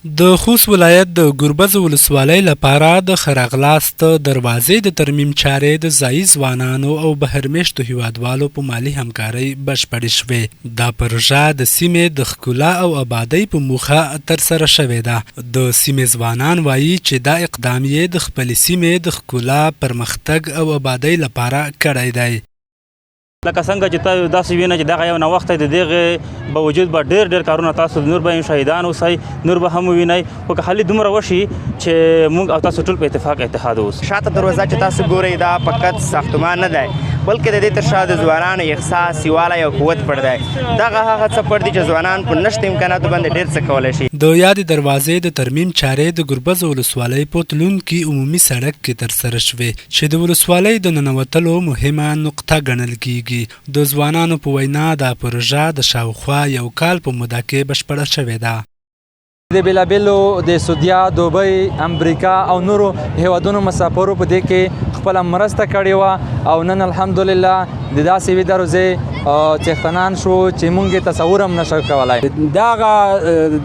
د خوست ولایت د ګربز ولسوالۍ لپاره د خراغلاست دروازې د ترمیم چارې د ځایي ځوانانو او بهرمېشتو هیوادوالو په مالي همکارۍ بشپړې شوې. دا پروژه د سیمې د ښکلا او آبادۍ په موخه ترسره شوې ده. د سیمې ځوانان وایي چې دا اقدام یې د خپلې سیمې د ښکلا، پرمختګ او آبادۍ لپاره کړی دی. لکه څنګه چې تاسو داسې وینئ چې دغه یو ناوخته د دغې باوجود به ډېر کارونه تاسو نور به شهیدان اوسئ، نور به هم ووینئ، خو که خالي دومره وشي چې موږ او تاسو ټول په اتفاق اتحاد اوسو. شاته دروازه چې تاسو ګورئ دا فقط ساختمان نه دی بلکې د دې تر شا د ځوانانو احساس، یووالی او قوت پټ دی. دغه هغه څه پټ دي چې ځوانان په نشته امکاناتو باندې ډېر څه کولی شي. د یادې دروازې د ترمیم چارې د ګربز ولسوالۍ په تلونکي عمومي سړک کې ترسره شوې چې د ولسوالۍ د ننوتلو مهمه نقطه ګڼل کیږي. د ځوانانو په وینا دا پروژه د شاوخوا یو کال په موده کې بشپړه شوې ده. د بیلابیلو د سعودیا، دوبۍ، امریکا او نورو هیوادونو مسافرو په دې کې خپله مرسته کړې وه او نن الحمدلله د داسې یوې دروازې څښتنان شو چې موږ یې تصور هم نشو کولی. دغه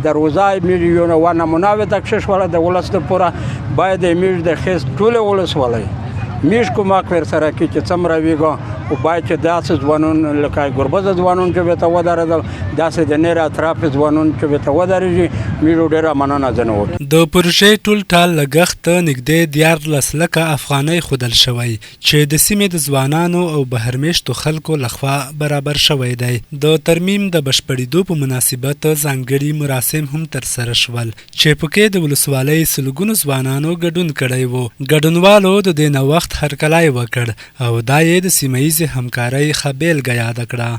دروازه زموږ یوه نمونه تکشف شوله د ولس لپاره باید زموږ د خیست ټولې ولسوالۍ میش کومک ورسره کړي چې څومره ویږو او باید چې داسې ځوانان لکه ګربز ځوانان چې بېرته ودرېدل، داسې د نیر اطراف ځوانان چې بېرته ودرېږي، موږ ډېره مننه ځنه وکړو. د پروژې ټول ټال لګښت نږدې 14 لکه افغانۍ ښودل شوی چې د سیمې د ځوانانو او بهرمېشتو خلکو لخوا برابر شوی دی. د ترمیم د بشپړېدو په مناسبت ځانګړي مراسم هم ترسره شول چې پکې د ولسوالۍ سلګونو ځوانانو ګډون کړی و. ګډونوالو د دې نوښت هرکلی وکړ او دا یې د سیمه ییزې همکارۍ ښه بېلګه یاده کړه.